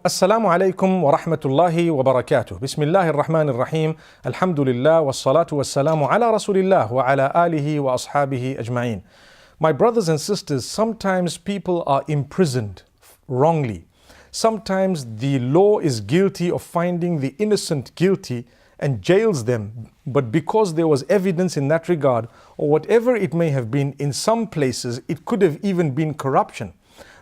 Assalamu alaikum wa rahmatullahi wa barakatuh. Bismillahir Rahmanir Rahim. Alhamdulillah wa salatu wa salamu ala Rasulillah wa ala alihi wa ashabihi ajma'in. My brothers and sisters, sometimes people are imprisoned wrongly. Sometimes the law is guilty of finding the innocent guilty and jails them. But because there was evidence in that regard, or whatever it may have been, in some places it could have even been corruption.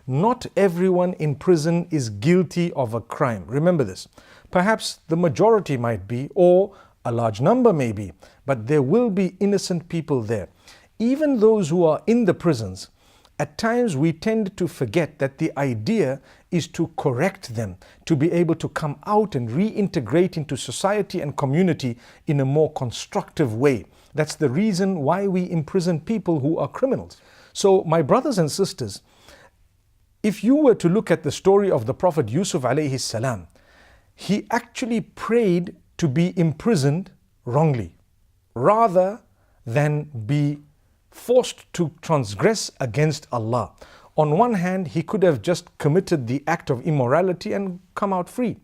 Not everyone in prison is guilty of a crime. Remember this. Perhaps the majority might be, or a large number may be, but there will be innocent people there. Even those who are in the prisons, at times we tend to forget that the idea is to correct them, to be able to come out and reintegrate into society and community in a more constructive way. That's the reason why we imprison people who are criminals. So my brothers and sisters, if you were to look at the story of the Prophet Yusuf alayhi salam, he actually prayed to be imprisoned wrongly, rather than be forced to transgress against Allah. On one hand, he could have just committed the act of immorality and come out free.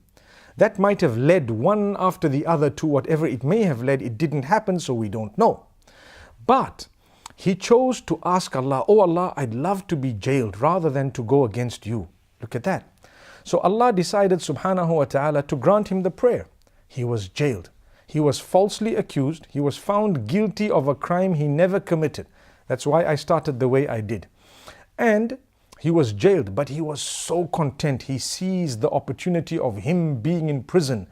That might have led one after the other to whatever it may have led. It didn't happen, so we don't know. But he chose to ask Allah, "Oh Allah, I'd love to be jailed rather than to go against you." Look at that. So Allah decided subhanahu wa ta'ala to grant him the prayer. He was jailed. He was falsely accused. He was found guilty of a crime he never committed. That's why I started the way I did. And he was jailed, but he was so content. He seized the opportunity of him being in prison,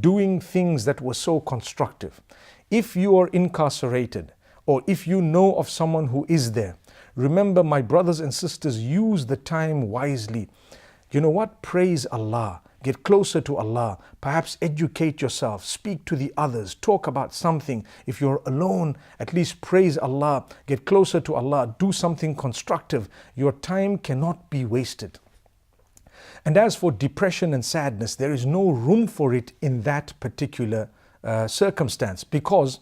doing things that were so constructive. If you are incarcerated, or if you know of someone who is there, remember, my brothers and sisters, use the time wisely. You know what? Praise Allah. Get closer to Allah. Perhaps educate yourself. Speak to the others. Talk about something. If you're alone, at least praise Allah. Get closer to Allah. Do something constructive. Your time cannot be wasted. And as for depression and sadness, there is no room for it in that particular circumstance, because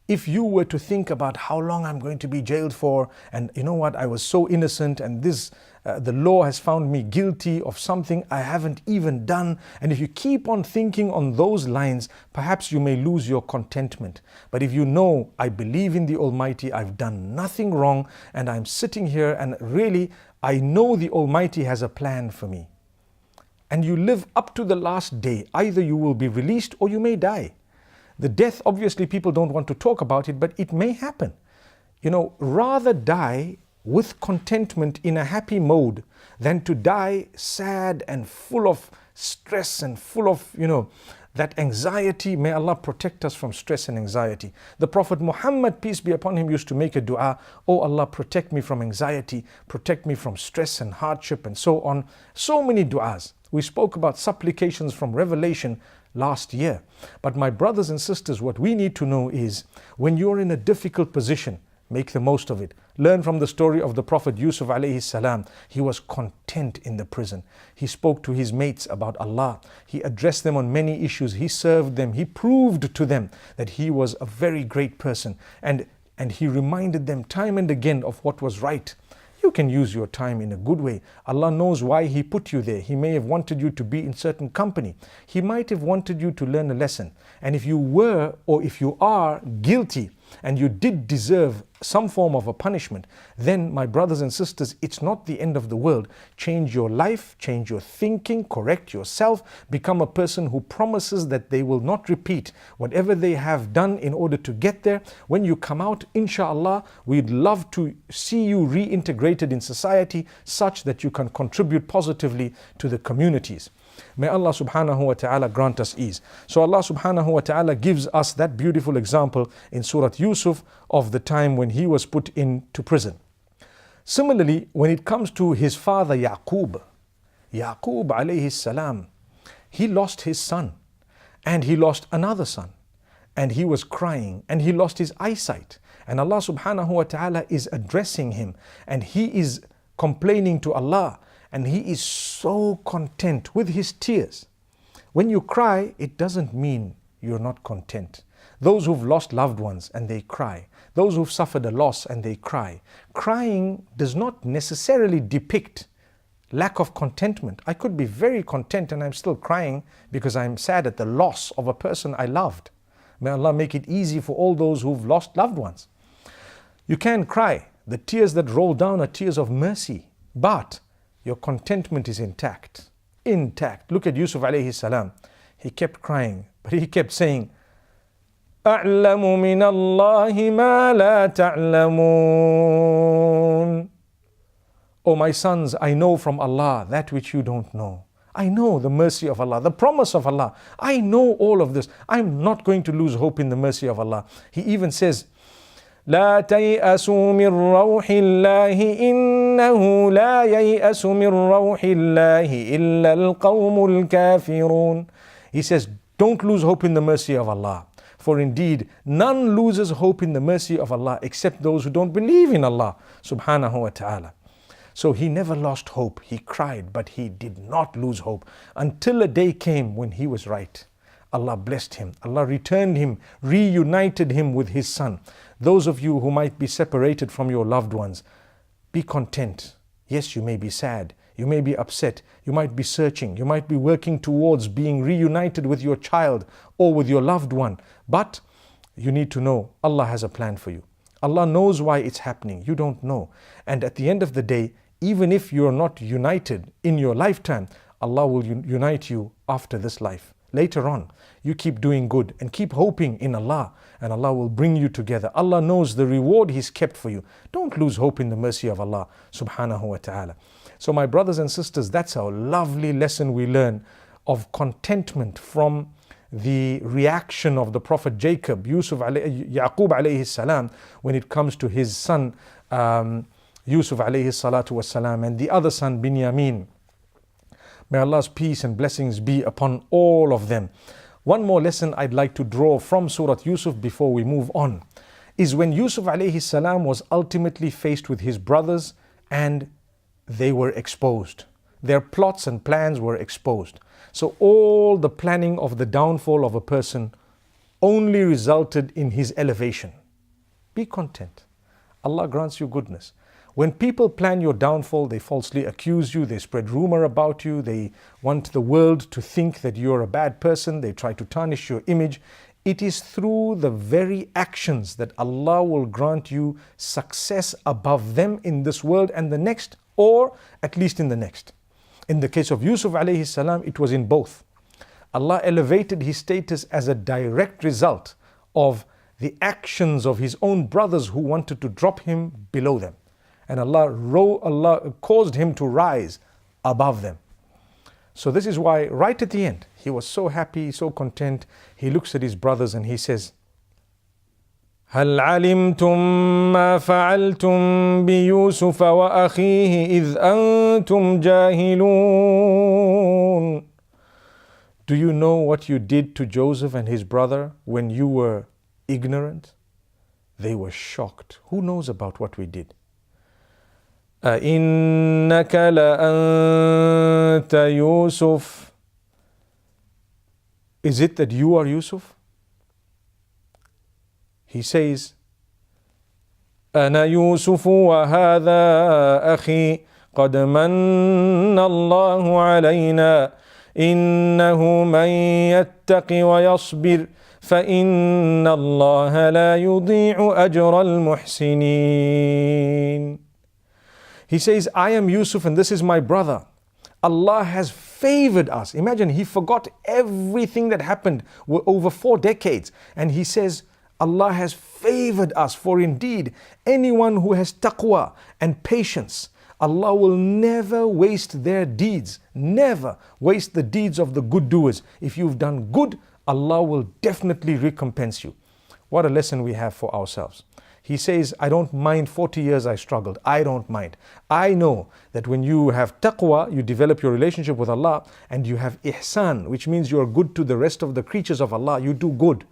if you were to think about how long I'm going to be jailed for, and you know what, I was so innocent, and the law has found me guilty of something I haven't even done, and if you keep on thinking on those lines, perhaps you may lose your contentment. But if you know, I believe in the Almighty, I've done nothing wrong, and I'm sitting here, and really, I know the Almighty has a plan for me. And you live up to the last day, either you will be released or you may die. The death, obviously people don't want to talk about it, but it may happen. You know, rather die with contentment in a happy mode than to die sad and full of stress and full of, that anxiety. May Allah protect us from stress and anxiety. The Prophet Muhammad, peace be upon him, used to make a dua, "Oh Allah, protect me from anxiety, protect me from stress and hardship," and so on. So many du'as. We spoke about supplications from Revelation last year. But my brothers and sisters, what we need to know is, when you're in a difficult position, make the most of it. Learn from the story of the Prophet Yusuf alayhi salam. He was content in the prison. He spoke to his mates about Allah. He addressed them on many issues. He served them. He proved to them that he was a very great person. And he reminded them time and again of what was right. You can use your time in a good way. Allah knows why He put you there. He may have wanted you to be in certain company. He might have wanted you to learn a lesson. And if you were, or if you are guilty, and you did deserve some form of a punishment, then my brothers and sisters, it's not the end of the world. Change your life, change your thinking, correct yourself, become a person who promises that they will not repeat whatever they have done in order to get there. When you come out, inshallah, we'd love to see you reintegrated in society such that you can contribute positively to the communities. May Allah subhanahu wa ta'ala grant us ease. So Allah subhanahu wa ta'ala gives us that beautiful example in Surah Yusuf of the time when he was put into prison. Similarly, when it comes to his father Yaqub alayhi salam, he lost his son, and he lost another son, and he was crying, and he lost his eyesight. And Allah subhanahu wa ta'ala is addressing him, and he is complaining to Allah, and he is so content with his tears. When you cry, it doesn't mean you're not content. Those who've lost loved ones and they cry. Those who've suffered a loss and they cry. Crying does not necessarily depict lack of contentment. I could be very content and I'm still crying because I'm sad at the loss of a person I loved. May Allah make it easy for all those who've lost loved ones. You can cry. The tears that roll down are tears of mercy, but your contentment is intact. Intact. Look at Yusuf alayhi salam. He kept crying, but he kept saying, أَعْلَمُ مِنَ اللَّهِ مَا لَا تَعْلَمُونَ. O my sons, I know from Allah that which you don't know. I know the mercy of Allah, the promise of Allah. I know all of this. I'm not going to lose hope in the mercy of Allah. He even says, لا تيأسوا من روح الله إنه لا ييأس من روح الله إلا القوم الكافرون. He says, don't lose hope in the mercy of Allah. For indeed, none loses hope in the mercy of Allah except those who don't believe in Allah subhanahu wa ta'ala. So he never lost hope. He cried, but he did not lose hope until a day came when he was right. Allah blessed him. Allah returned him, reunited him with his son. Those of you who might be separated from your loved ones, be content. Yes, you may be sad. You may be upset. You might be searching. You might be working towards being reunited with your child or with your loved one. But you need to know Allah has a plan for you. Allah knows why it's happening. You don't know. And at the end of the day, even if you're not united in your lifetime, Allah will unite you after this life. Later on, you keep doing good and keep hoping in Allah, and Allah will bring you together. Allah knows the reward He's kept for you. Don't lose hope in the mercy of Allah subhanahu wa ta'ala. So my brothers and sisters, that's a lovely lesson we learn of contentment from the reaction of the Prophet Yaqub alayhi salam, when it comes to his son Yusuf alayhi salatu wasalam, and the other son Binyamin. May Allah's peace and blessings be upon all of them. One more lesson I'd like to draw from Surah Yusuf before we move on is when Yusuf alayhi salam was ultimately faced with his brothers and they were exposed. Their plots and plans were exposed. So all the planning of the downfall of a person only resulted in his elevation. Be content. Allah grants you goodness. When people plan your downfall, they falsely accuse you, they spread rumor about you, they want the world to think that you're a bad person, they try to tarnish your image. It is through the very actions that Allah will grant you success above them in this world and the next, or at least in the next. In the case of Yusuf alayhi salam, it was in both. Allah elevated his status as a direct result of the actions of his own brothers who wanted to drop him below them. And Allah caused him to rise above them. So this is why right at the end, he was so happy, so content. He looks at his brothers and he says, هل علمتم ما فعلتم بيوسف وأخيه إذ أنتم جاهلون. Do you know what you did to Joseph and his brother when you were ignorant? They were shocked. Who knows about what we did? أَإِنَّكَ لَأَنْتَ يُوسُف. Is it that you are Yusuf? He says, أَنَا يُوسُفُ وَهَذَا أَخِي قَدْ مَنَّ اللَّهُ عَلَيْنَا إِنَّهُ مَنْ يَتَّقِ وَيَصْبِرْ فَإِنَّ اللَّهَ لَا يُضِيعُ أَجْرَ الْمُحْسِنِينَ. He says, I am Yusuf and this is my brother. Allah has favored us. Imagine, he forgot everything that happened over 4 decades. And he says, Allah has favored us. For indeed, anyone who has taqwa and patience, Allah will never waste their deeds. Never waste the deeds of the good doers. If you've done good, Allah will definitely recompense you. What a lesson we have for ourselves. He says, I don't mind 40 years I struggled. I don't mind. I know that when you have taqwa, you develop your relationship with Allah, and you have ihsan, which means you are good to the rest of the creatures of Allah. You do good.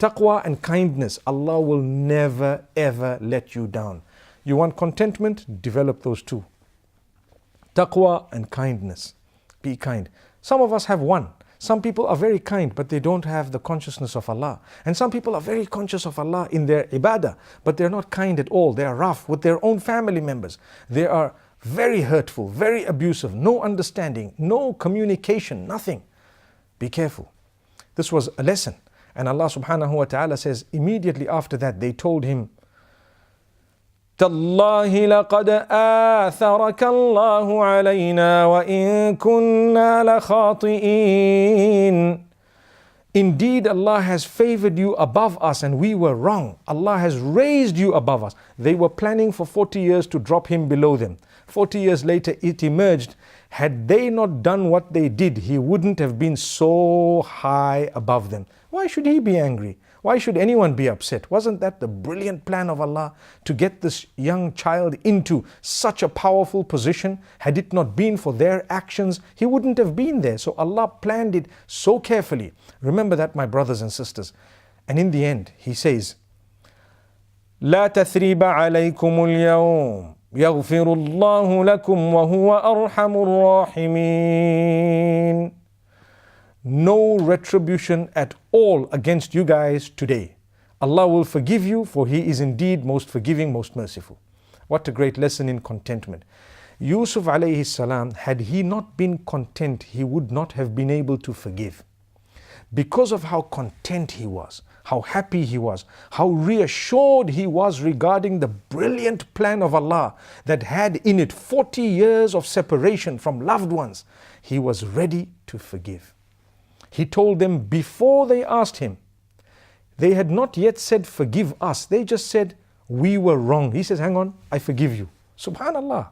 Taqwa and kindness, Allah will never ever let you down. You want contentment? Develop those two. Taqwa and kindness. Be kind. Some of us have one. Some people are very kind, but they don't have the consciousness of Allah. And some people are very conscious of Allah in their ibadah, but they're not kind at all. They are rough with their own family members. They are very hurtful, very abusive, no understanding, no communication, nothing. Be careful. This was a lesson. And Allah subhanahu wa ta'ala says, immediately after that, they told him, تَاللَّهِ لَقَدْ آثَرَكَ اللَّهُ عَلَيْنَا وَإِن كُنَّا لَخَاطِئِينَ. Indeed, Allah has favored you above us and we were wrong. Allah has raised you above us. They were planning for 40 years to drop him below them. 40 years later, it emerged. Had they not done what they did, he wouldn't have been so high above them. Why should he be angry? Why should anyone be upset? Wasn't that the brilliant plan of Allah to get this young child into such a powerful position? Had it not been for their actions, he wouldn't have been there. So Allah planned it so carefully. Remember that, my brothers and sisters. And in the end, he says, لا تثريب عليكم اليوم يغفر الله لكم وهو أرحم الراحمين. No retribution at all against you guys today. Allah will forgive you, for He is indeed most forgiving, most merciful. What a great lesson in contentment. Yusuf alayhi salam, had he not been content, he would not have been able to forgive. Because of how content he was, how happy he was, how reassured he was regarding the brilliant plan of Allah that had in it 40 years of separation from loved ones, he was ready to forgive. He told them before they asked him. They had not yet said, forgive us. They just said, we were wrong. He says, hang on, I forgive you. Subhanallah.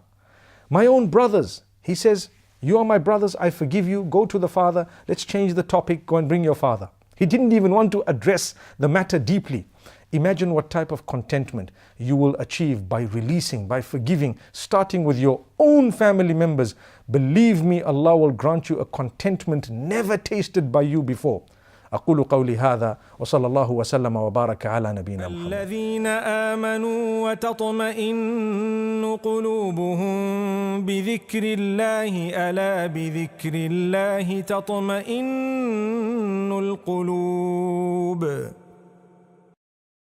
My own brothers. He says, you are my brothers, I forgive you. Go to the father. Let's change the topic. Go and bring your father. He didn't even want to address the matter deeply. Imagine what type of contentment you will achieve by releasing, by forgiving, starting with your own family members. Believe me, Allah will grant you a contentment never tasted by you before. أقول قولي هذا وصلى الله وسلم وبارك على نبينا محمد. الذين آمنوا وتطمئن قلوبهم بذكر الله ألا بذكر الله تطمئن القلوب.